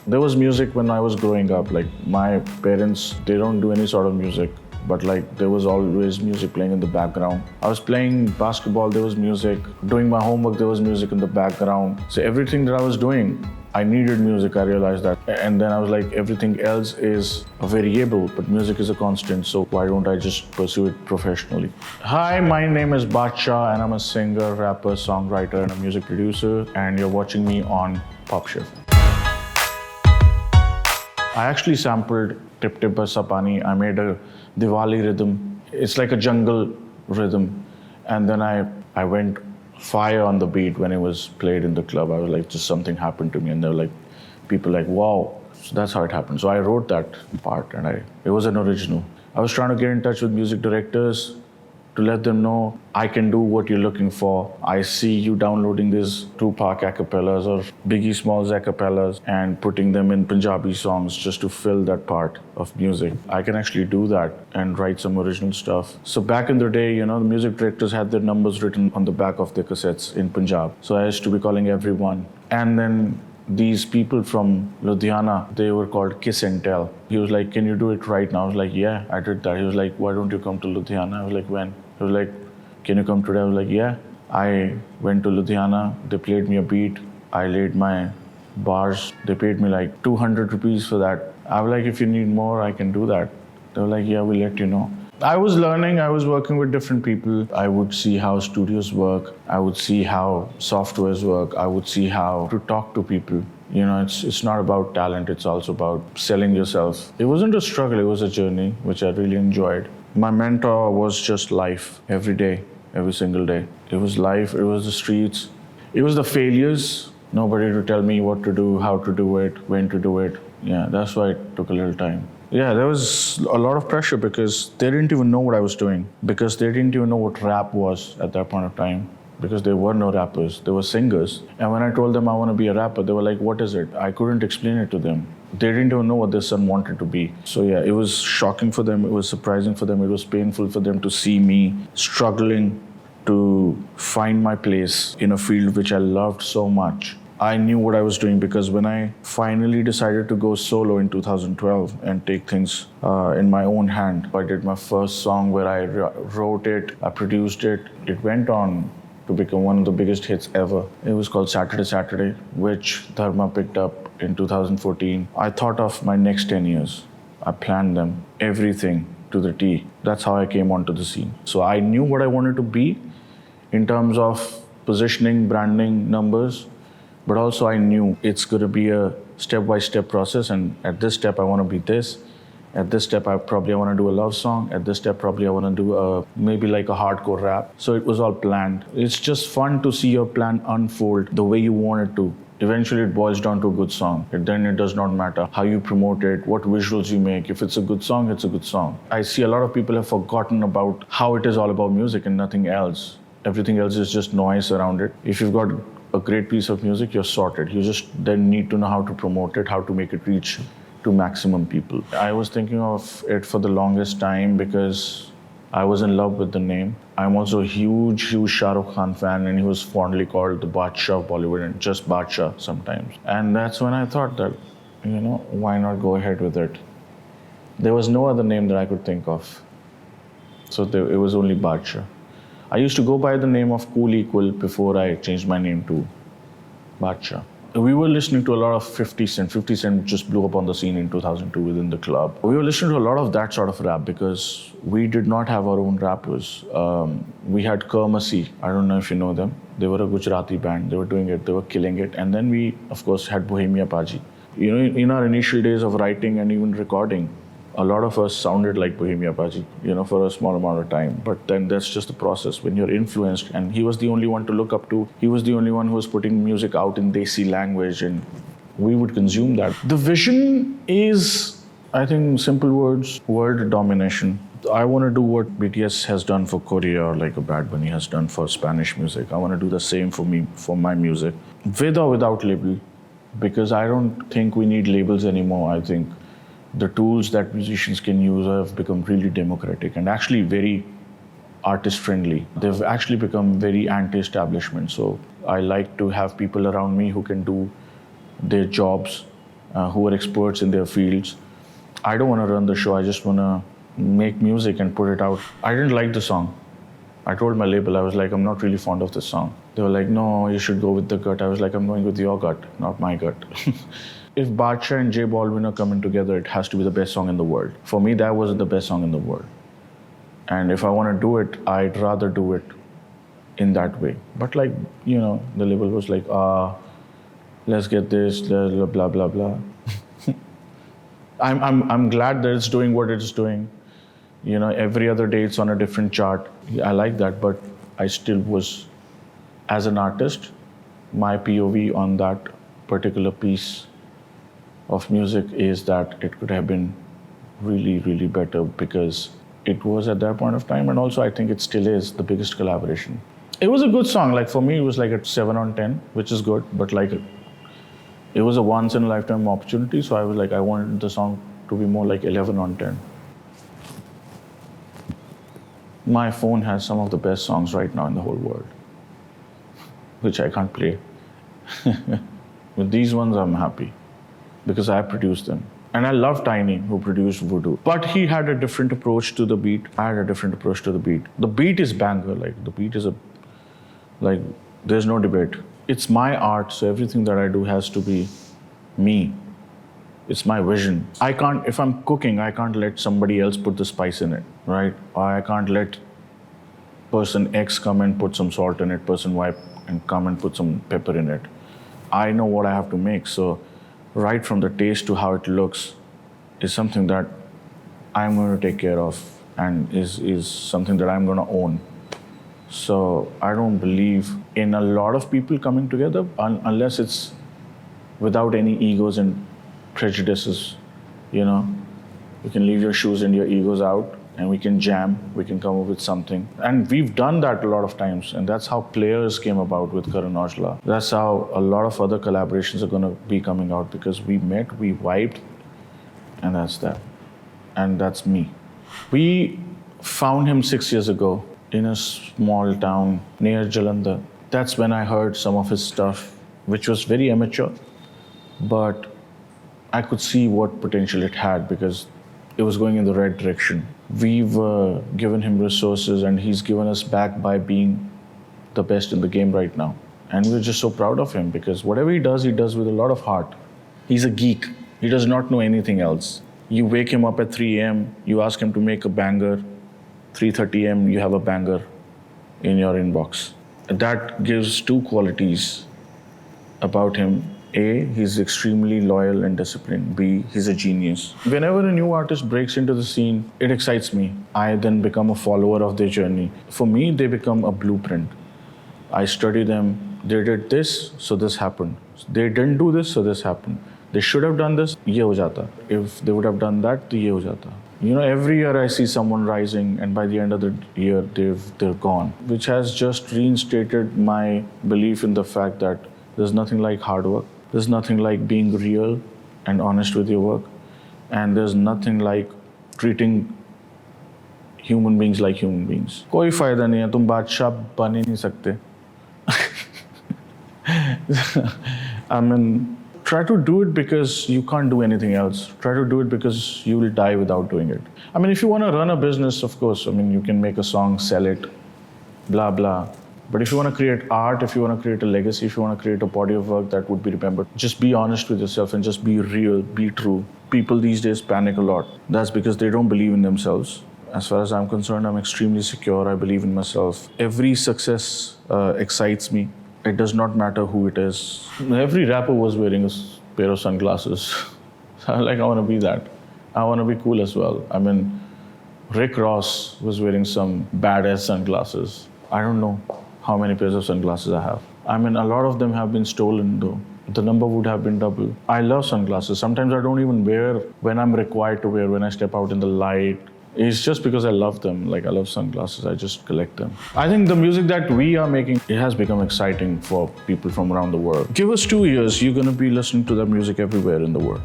There was music when I was growing up. Like my parents, they don't do any sort of music, but like there was always music playing in the background. I was playing basketball, there was music. Doing my homework, there was music in the background. So everything that I was doing, I needed music, I realized that. And then I was like, everything else is a variable, but music is a constant, so why don't I just pursue it professionally? Hi, my name is Badhshah, and I'm a singer, rapper, songwriter, and a music producer, and you're watching me on PopShift. I actually sampled Tip Tip Barsa Pani. I made a Diwali rhythm. It's like a jungle rhythm. And then I went fire on the beat when it was played in the club. I was like, just something happened to me. And they were like, people like, wow. So that's how it happened. So I wrote that part and it was an original. I was trying to get in touch with music directors to let them know I can do what you're looking for. I see you downloading these Tupac acapellas or Biggie Smalls acapellas and putting them in Punjabi songs just to fill that part of music. I can actually do that and write some original stuff. So back in the day, the music directors had their numbers written on the back of their cassettes in Punjab. So I used to be calling everyone. And then these people from Ludhiana, they were called Kiss and Tell. He was like, can you do it right now? I was like, yeah, I did that. He was like, why don't you come to Ludhiana? I was like, when? He was like, can you come today? I was like, yeah. I went to Ludhiana, they played me a beat. I laid my bars. They paid me like 200 rupees for that. I was like, if you need more, I can do that. They were like, yeah, we'll let you know. I was learning, I was working with different people. I would see how studios work. I would see how softwares work. I would see how to talk to people. It's not about talent, it's also about selling yourself. It wasn't a struggle, it was a journey, which I really enjoyed. My mentor was just life, every day, every single day. It was life, it was the streets, it was the failures. Nobody to tell me what to do, how to do it, when to do it. Yeah, that's why it took a little time. Yeah, there was a lot of pressure because they didn't even know what I was doing, because they didn't even know what rap was at that point of time, because there were no rappers, there were singers. And when I told them I want to be a rapper, they were like, what is it? I couldn't explain it to them. They didn't even know what their son wanted to be. So yeah, it was shocking for them, it was surprising for them, it was painful for them to see me struggling to find my place in a field which I loved so much. I knew what I was doing because when I finally decided to go solo in 2012 and take things in my own hand, I did my first song where I wrote it, I produced it. It went on to become one of the biggest hits ever. It was called Saturday Saturday, which Dharma picked up in 2014. I thought of my next 10 years. I planned them, everything to the T. That's how I came onto the scene. So I knew what I wanted to be in terms of positioning, branding, numbers. But also I knew it's going to be a step-by-step process, and at this step I want to be this. At this step I probably want to do a love song. At this step probably I want to do maybe like a hardcore rap. So it was all planned. It's just fun to see your plan unfold the way you want it to. Eventually it boils down to a good song. Then it does not matter how you promote it, what visuals you make. If it's a good song, it's a good song. I see a lot of people have forgotten about how it is all about music and nothing else. Everything else is just noise around it. If you've got a great piece of music, you're sorted. You just then need to know how to promote it, how to make it reach to maximum people. I was thinking of it for the longest time because I was in love with the name. I'm also a huge Shah Rukh Khan fan, and he was fondly called the Badshah of Bollywood, and just Badshah sometimes. And that's when I thought that, why not go ahead with it? There was no other name that I could think of. So it was only Badshah. I used to go by the name of Cool Equal before I changed my name to Badshah. We were listening to a lot of 50 Cent. 50 Cent just blew up on the scene in 2002 within the club. We were listening to a lot of that sort of rap because we did not have our own rappers. We had Kermasi. I don't know if you know them. They were a Gujarati band. They were doing it. They were killing it. And then we, of course, had Bohemia Paji. In our initial days of writing and even recording, a lot of us sounded like Bohemia Paji, for a small amount of time. But then that's just the process when you're influenced. And he was the only one to look up to. He was the only one who was putting music out in Desi language, and we would consume that. The vision is, I think, simple words, world domination. I want to do what BTS has done for Korea, or like a Bad Bunny has done for Spanish music. I want to do the same for me, for my music, with or without label, because I don't think we need labels anymore. I think the tools that musicians can use have become really democratic and actually very artist-friendly. They've actually become very anti-establishment. So I like to have people around me who can do their jobs who are experts in their fields. I don't want to run the show. I just want to make music and put it out. I didn't like the song. I told my label, I was like, I'm not really fond of this song. They were like, no, you should go with the gut. I was like, I'm going with your gut, not my gut. If Badshah and J Balvin are coming together, it has to be the best song in the world. For me, that wasn't the best song in the world. And if I want to do it, I'd rather do it in that way. But like, you know, the label was like, let's get this, blah, blah, blah, blah. I'm glad that it's doing what it's doing. You know, every other day it's on a different chart. I like that, but I still was, as an artist, my POV on that particular piece of music is that it could have been really, really better because it was at that point of time, and also I think it still is the biggest collaboration. It was a good song. Like for me, it was like a 7 on 10, which is good, but like it was a once in a lifetime opportunity. So I was like, I wanted the song to be more like 11 on 10. My phone has some of the best songs right now in the whole world, which I can't play. With these ones, I'm happy because I produced them. And I love Tiny, who produced Voodoo. But he had a different approach to the beat. I had a different approach to the beat. The beat is banger. Like, the beat is there's no debate. It's my art, so everything that I do has to be me. It's my vision. If I'm cooking, I can't let somebody else put the spice in it, right? Or I can't let person X come and put some salt in it, person Y and come and put some pepper in it. I know what I have to make, so right from the taste to how it looks is something that I'm going to take care of and is something that I'm going to own. So I don't believe in a lot of people coming together unless it's without any egos and prejudices, you know. You can leave your shoes and your egos out and we can jam, we can come up with something. And we've done that a lot of times, and that's how Players came about with Karan Aujla. That's how a lot of other collaborations are going to be coming out, because we met, we vibed, and that's that. And that's me. We found him 6 years ago in a small town near Jalandhar. That's when I heard some of his stuff, which was very amateur, but I could see what potential it had because it was going in the right direction. We've given him resources and he's given us back by being the best in the game right now. And we're just so proud of him because whatever he does with a lot of heart. He's a geek. He does not know anything else. You wake him up at 3 a.m., you ask him to make a banger, 3:30 a.m., you have a banger in your inbox. That gives two qualities about him. A, he's extremely loyal and disciplined. B, he's a genius. Whenever a new artist breaks into the scene, it excites me. I then become a follower of their journey. For me, they become a blueprint. I study them. They did this, so this happened. They didn't do this, so this happened. They should have done this, ye ho jata. If they would have done that, to ye ho jata. You know, every year I see someone rising, and by the end of the year, they're gone. Which has just reinstated my belief in the fact that there's nothing like hard work. There's nothing like being real and honest with your work. And there's nothing like treating human beings like human beings. कोई फायदा नहीं है, तुम बादशाह बन ही नहीं सकते. I mean, try to do it because you can't do anything else. Try to do it because you will die without doing it. I mean, if you want to run a business, of course, I mean, you can make a song, sell it, blah, blah. But if you want to create art, if you want to create a legacy, if you want to create a body of work that would be remembered, just be honest with yourself and just be real, be true. People these days panic a lot. That's because they don't believe in themselves. As far as I'm concerned, I'm extremely secure. I believe in myself. Every success excites me. It does not matter who it is. Every rapper was wearing a pair of sunglasses. I want to be that. I want to be cool as well. I mean, Rick Ross was wearing some badass sunglasses. I don't know how many pairs of sunglasses I have. I mean, a lot of them have been stolen though. The number would have been double. I love sunglasses. Sometimes I don't even wear when I'm required to wear, when I step out in the light. It's just because I love them. Like, I love sunglasses, I just collect them. I think the music that we are making, it has become exciting for people from around the world. Give us 2 years, you're gonna be listening to that music everywhere in the world.